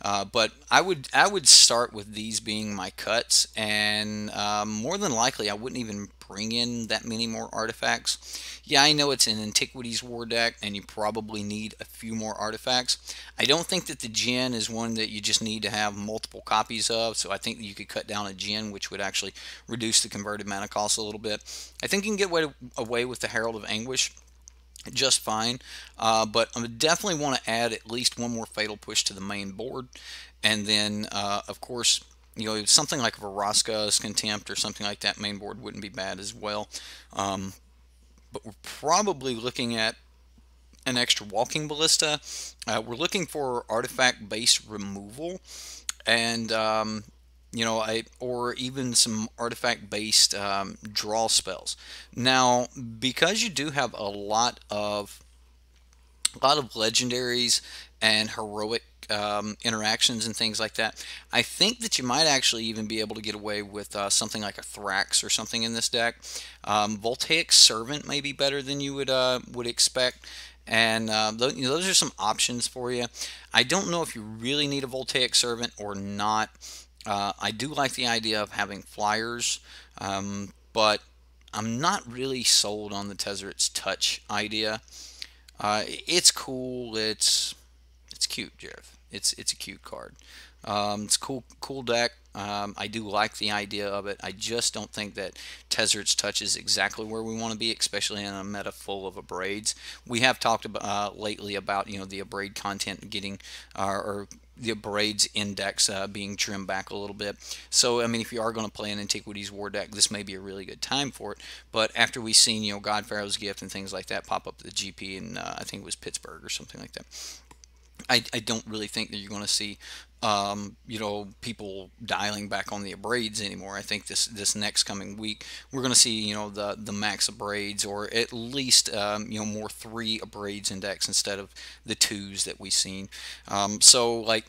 But I would start with these being my cuts, and more than likely I wouldn't even bring in that many more artifacts. Yeah, I know it's an Antiquities War deck, and you probably need a few more artifacts. I don't think that the Djinn is one that you just need to have multiple copies of, so I think that you could cut down a Djinn, which would actually reduce the converted mana cost a little bit. I think you can get away with the Herald of Anguish just fine, but I would definitely want to add at least one more Fatal Push to the main board, and then of course something like Vraska's Contempt or something like that main board wouldn't be bad as well. But we're probably looking at an extra Walking Ballista. We're looking for artifact based removal, and or even some artifact-based draw spells. Now, because you do have a lot of legendaries and heroic interactions and things like that, I think that you might actually even be able to get away with something like a Thrax or something in this deck. Voltaic Servant may be better than you would expect. And those are some options for you. I don't know if you really need a Voltaic Servant or not. I do like the idea of having flyers, but I'm not really sold on the Tezzeret's Touch idea. It's cool. It's cute, Jerith. It's a cute card. It's cool deck. I do like the idea of it. I just don't think that Tezzeret's Touch is exactly where we want to be, especially in a meta full of abrades. We have talked about lately about the abrade content getting or the abrades index being trimmed back a little bit. So I mean, if you are going to play an Antiquities War deck, this may be a really good time for it. But after we've seen God Pharaoh's Gift and things like that pop up at the GP, and I think it was Pittsburgh or something like that, I don't really think that you're going to see people dialing back on the abrades anymore. I think this next coming week we're going to see the max abrades, or at least more 3 abrades index instead of the 2s that we've seen. So like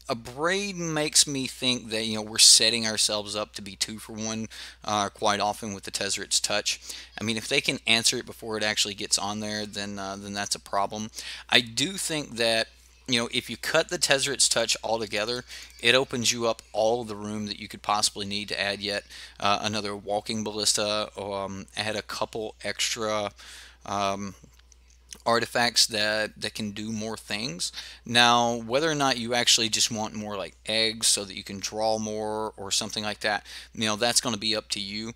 A braid makes me think that we're setting ourselves up to be 2 for 1 quite often with the Tezzerets Touch. I mean, if they can answer it before it actually gets on there, then that's a problem. I do think that if you cut the Tezzerets Touch altogether, it opens you up all the room that you could possibly need to add yet another walking ballista, add a couple extra um, artifacts that can do more things. Now, whether or not you actually just want more like eggs so that you can draw more or something like that, that's going to be up to you.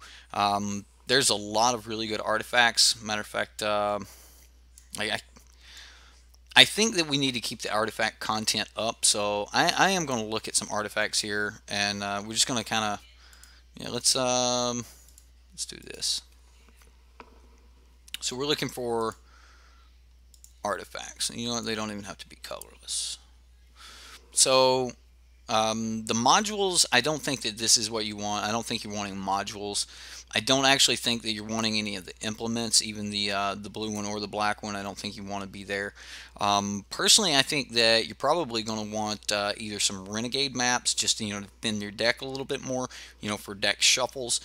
There's a lot of really good artifacts. Matter of fact, I, I think that we need to keep the artifact content up. So I am going to look at some artifacts here, and we're just going to kind of let's do this. So we're looking for artifacts. You know what? They don't even have to be colorless. So the modules, I don't think that this is what you want. I don't think you're wanting modules. I don't actually think that you're wanting any of the implements, even the blue one or the black one. I don't think you want to be there. Personally, I think that you're probably going to want either some renegade maps, just to thin your deck a little bit more, for deck shuffles.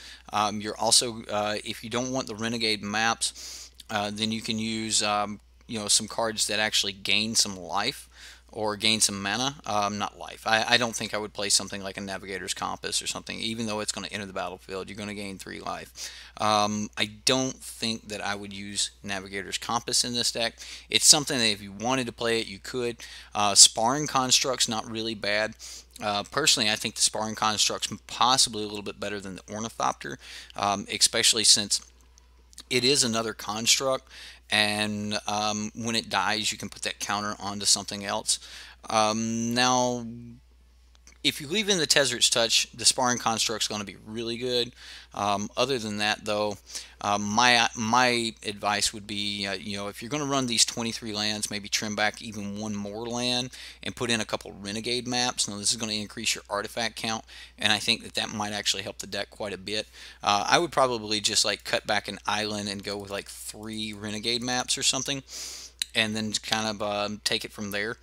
You're also, if you don't want the renegade maps, then you can use some cards that actually gain some life or gain some mana, not life. I don't think I would play something like a Navigator's Compass or something, even though it's going to enter the battlefield. You're going to gain 3 life. I don't think that I would use Navigator's Compass in this deck. It's something that if you wanted to play it, you could. Sparring Constructs, not really bad. Personally, I think the Sparring Constructs possibly a little bit better than the Ornithopter, especially since it is another construct, and when it dies you can put that counter onto something else. Now if you leave in the Tezzerets Touch, the Sparring Construct is going to be really good. Other than that, though, my advice would be, if you're going to run these 23 lands, maybe trim back even 1 more land and put in a couple Renegade maps. Now, this is going to increase your artifact count, and I think that might actually help the deck quite a bit. I would probably just like cut back an island and go with like 3 Renegade maps or something, and then kind of take it from there.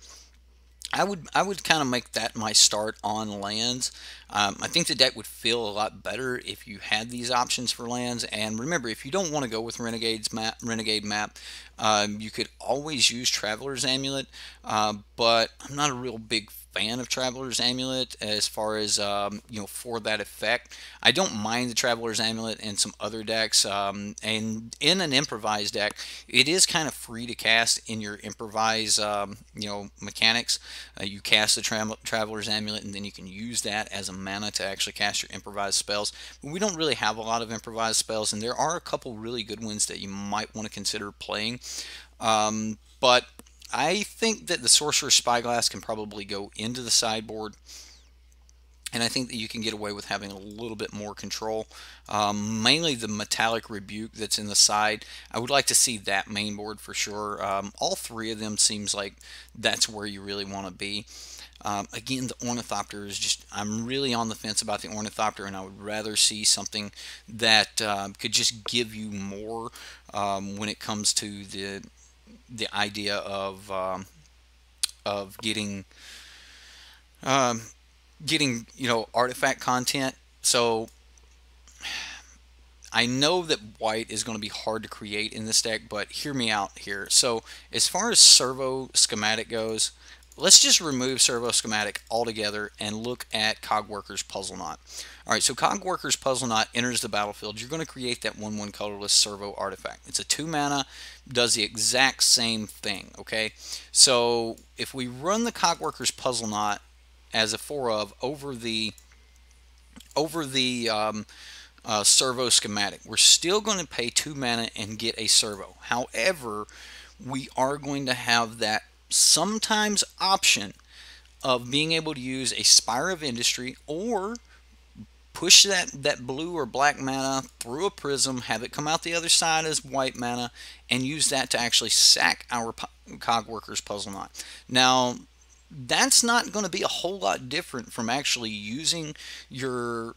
I would kind of make that my start on lands. I think the deck would feel a lot better if you had these options for lands. And remember, if you don't want to go with Renegade map, you could always use Traveler's Amulet. But I'm not a real big fan of Traveler's Amulet as far as for that effect. I don't mind the Traveler's Amulet in some other decks, and in an improvise deck it is kind of free to cast in your improvise mechanics. You cast the Traveler's Amulet and then you can use that as a mana to actually cast your improvise spells. But we don't really have a lot of improvised spells, and there are a couple really good ones that you might want to consider playing. But I think that the Sorcerer's Spyglass can probably go into the sideboard, and I think that you can get away with having a little bit more control. Mainly the Metallic Rebuke that's in the side. I would like to see that main board for sure. All 3 of them seems like that's where you really want to be. Again, the Ornithopter is just, I'm really on the fence about the Ornithopter, and I would rather see something that could just give you more when it comes to the idea of getting artifact content. So I know that white is going to be hard to create in this deck, but hear me out here. So as far as servo schematic goes, let's just remove servo schematic altogether and look at Cogworker's Puzzle Knot. Alright, so Cogworker's Puzzle Knot enters the battlefield. You're going to create that 1/1 colorless servo artifact. It's a 2 mana, does the exact same thing, okay? So if we run the Cogworker's Puzzle Knot as a 4 over the servo schematic, we're still going to pay 2 mana and get a servo. However, we are going to have that sometimes option of being able to use a Spire of Industry, or push that blue or black mana through a prism, have it come out the other side as white mana, and use that to actually sack our Cogworker's Puzzle Knot. Now, that's not going to be a whole lot different from actually using your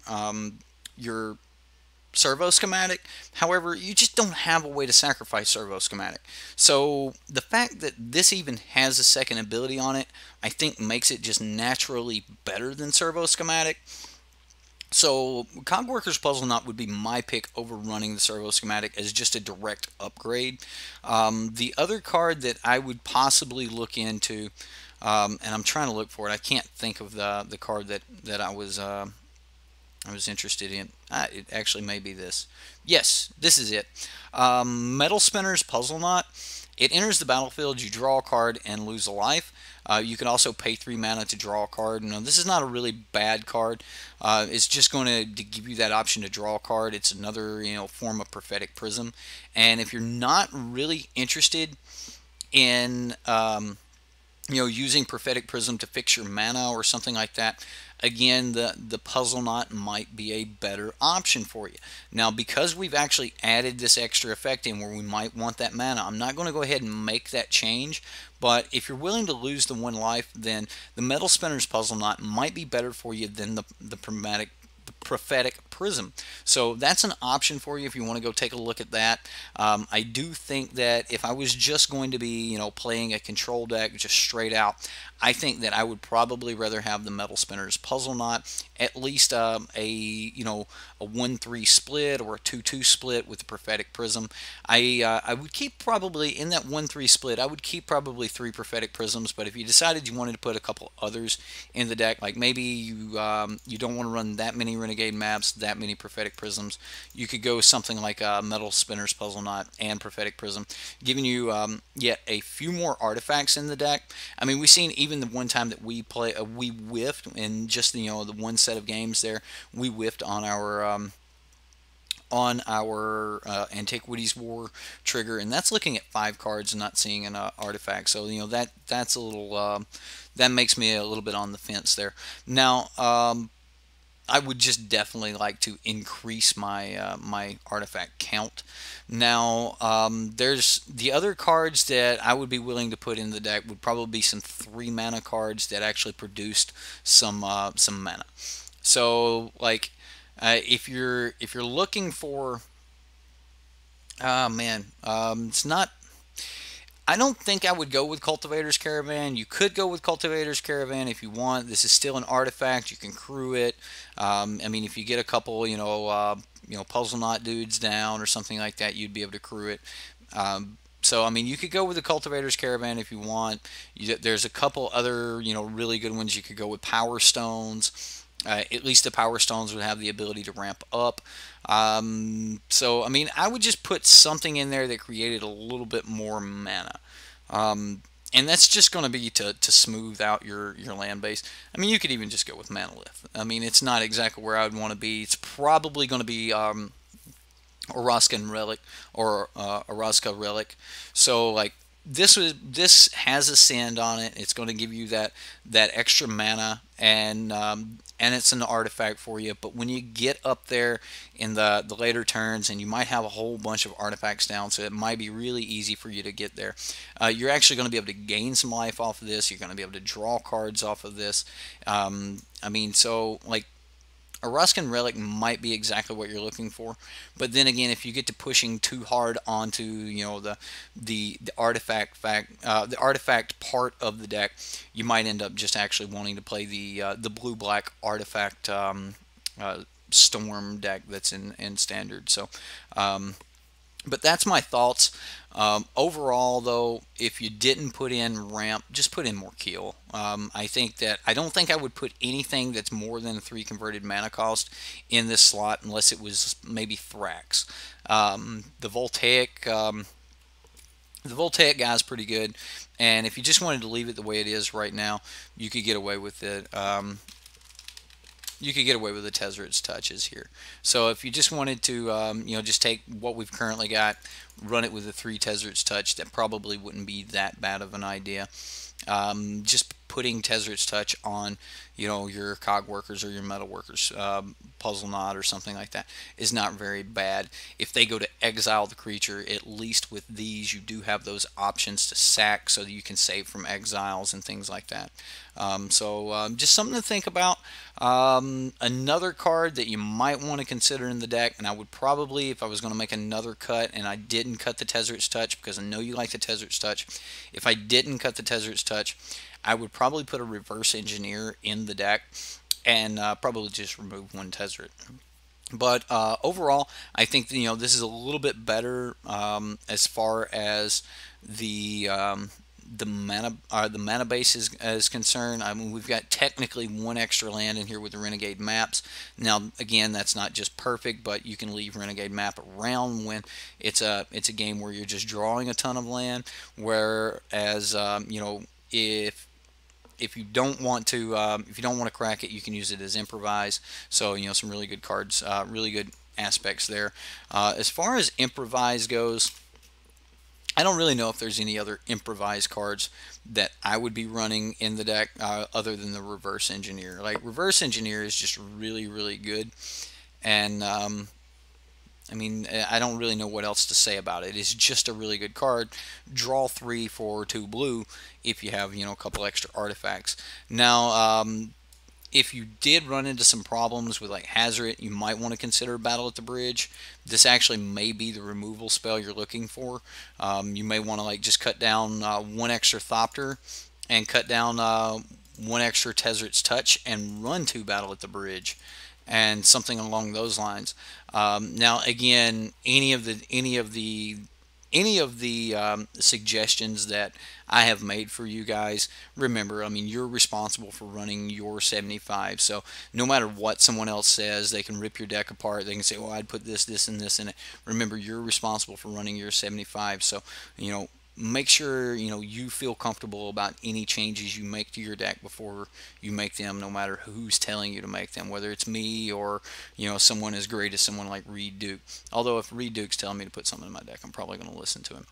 servo schematic. However, you just don't have a way to sacrifice servo schematic. So the fact that this even has a second ability on it, I think makes it just naturally better than servo schematic. So Cogworker's Puzzle Knot would be my pick over running the servo schematic as just a direct upgrade. The other card that I would possibly look into, and I'm trying to look for it, I can't think of the card that I was interested in. It actually may be this. Yes, this is it. Metal Spinner's Puzzle Knot. It enters the battlefield, you draw a card and lose a life. You can also pay 3 mana to draw a card. Now, this is not a really bad card. It's just going to give you that option to draw a card. It's another form of Prophetic Prism. And if you're not really interested in using Prophetic Prism to fix your mana or something like that, again, the Puzzle Knot might be a better option for you. Now, because we've actually added this extra effect in where we might want that mana, I'm not going to go ahead and make that change, but if you're willing to lose the 1 life, then the Metal Spinner's Puzzle Knot might be better for you than the Prophetic Prism. So that's an option for you if you want to go take a look at that. I do think that if I was just going to be playing a control deck just straight out, I think that I would probably rather have the Metal Spinner's Puzzle Knot, at least a 1-3 split or a 2-2 split with the Prophetic Prism. I would keep probably in that 1-3 split, I would keep probably 3 Prophetic Prisms, but if you decided you wanted to put a couple others in the deck, like maybe you don't want to run that many Renegade maps, that many Prophetic Prisms, you could go something like Metal Spinner's Puzzle Knot and Prophetic Prism, giving you yet a few more artifacts in the deck. I mean, we've seen even the one time that we whiffed in just the one set of games there, we whiffed on our Antiquities War trigger, and that's looking at 5 cards and not seeing an artifact. So that's a little that makes me a little bit on the fence there. Now, I would just definitely like to increase my my artifact count. Now, there's the other cards that I would be willing to put in the deck would probably be some 3 mana cards that actually produced some mana. So, like, if you're looking for, it's not. I don't think I would go with Cultivator's Caravan. You could go with Cultivator's Caravan if you want. This is still an artifact. You can crew it. I mean, if you get a couple, Puzzle Knot dudes down or something like that, you'd be able to crew it. So, I mean, you could go with the Cultivator's Caravan if you want. There's a couple other, really good ones. You could go with Power Stones. At least the Power Stones would have the ability to ramp up. So, I mean, I would just put something in there that created a little bit more mana. And that's just going to be to smooth out your land base. I mean, you could even just go with Manalith. I mean, it's not exactly where I would want to be. It's probably going to be Orozcan Relic or Orozca Relic. So, like, this has a sand on it. It's going to give you that extra mana, and it's an artifact for you. But when you get up there in the later turns, and you might have a whole bunch of artifacts down, so it might be really easy for you to get there. You're actually going to be able to gain some life off of this. You're going to be able to draw cards off of this. I mean, so, like, a Ruskin Relic might be exactly what you're looking for, but then again, if you get to pushing too hard onto the artifact part of the deck, you might end up just actually wanting to play the blue-black artifact storm deck that's in standard. So, but that's my thoughts. Overall, though, if you didn't put in ramp, just put in more Keel. I don't think I would put anything that's more than 3 converted mana cost in this slot unless it was maybe Thrax. The Voltaic guy is pretty good, and if you just wanted to leave it the way it is right now, you could get away with it. You could get away with the Tezzeret's Touches here. So if you just wanted to, just take what we've currently got, run it with a 3 Tezzeret's Touch, that probably wouldn't be that bad of an idea. Just putting Tezzeret's Touch on, your cog workers or your metal workers, Puzzle Knot or something like that, is not very bad. If they go to exile the creature, at least with these, you do have those options to sack so that you can save from exiles and things like that. Just something to think about. Another card that you might want to consider in the deck, and I would probably, if I was going to make another cut and I didn't cut the Tezzer's Touch, because I know you like the Tezzer's Touch, if I didn't cut the Tezzer's Touch, I would probably put a Reverse Engineer in the deck and probably just remove one Tezzeret. But overall, I think this is a little bit better as far as the the mana base is concerned. I mean, we've got technically one extra land in here with the Renegade maps. Now, again, that's not just perfect, but you can leave Renegade map around when it's a game where you're just drawing a ton of land. Whereas if you don't want to crack it, you can use it as improvise. So some really good cards, really good aspects there. As far as improvise goes, I don't really know if there's any other improvise cards that I would be running in the deck other than the Reverse Engineer. Like, Reverse Engineer is just really, really good, and I mean, I don't really know what else to say about it. It's just a really good card. Draw 3 for 2 blue if you have a couple extra artifacts. Now, if you did run into some problems with like Hazoret, you might want to consider Battle at the Bridge. This actually may be the removal spell you're looking for. You may want to like just cut down one extra Thopter and cut down one extra Tezzeret's Touch and run 2 Battle at the Bridge, and something along those lines. Now, again, any of the suggestions that I have made for you guys, remember, I mean, you're responsible for running your 75. So no matter what someone else says, they can rip your deck apart. They can say, "Well, I'd put this, this, and this in it." Remember, you're responsible for running your 75. So make sure you feel comfortable about any changes you make to your deck before you make them, no matter who's telling you to make them, whether it's me or someone as great as someone like Reed Duke. Although if Reed Duke's telling me to put something in my deck, I'm probably going to listen to him.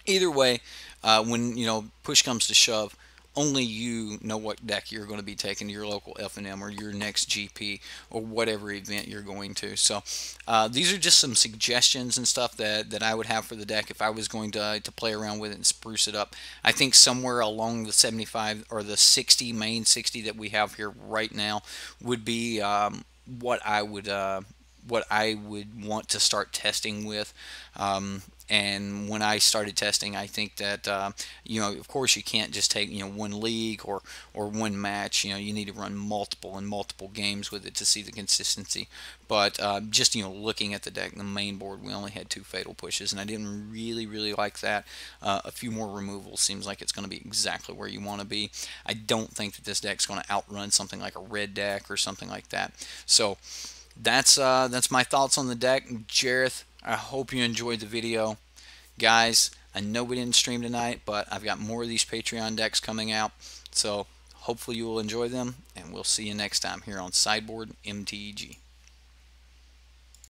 Either way, when push comes to shove, only you know what deck you're going to be taking to your local FNM or your next GP or whatever event you're going to. So these are just some suggestions and stuff that I would have for the deck if I was going to play around with it and spruce it up. I think somewhere along the 75 or the 60, main 60 that we have here right now would be what I would want to start testing with. And when I started testing, I think that of course, you can't just take one league or one match. You need to run multiple games with it to see the consistency. But just looking at the deck, the main board, we only had 2 fatal pushes, and I didn't really like that. A few more removals seems like it's going to be exactly where you want to be. I don't think that this deck's going to outrun something like a red deck or something like that. So that's my thoughts on the deck. Jerith, I hope you enjoyed the video. Guys, I know we didn't stream tonight, but I've got more of these Patreon decks coming out, so hopefully you will enjoy them, and we'll see you next time here on Sideboard MTG.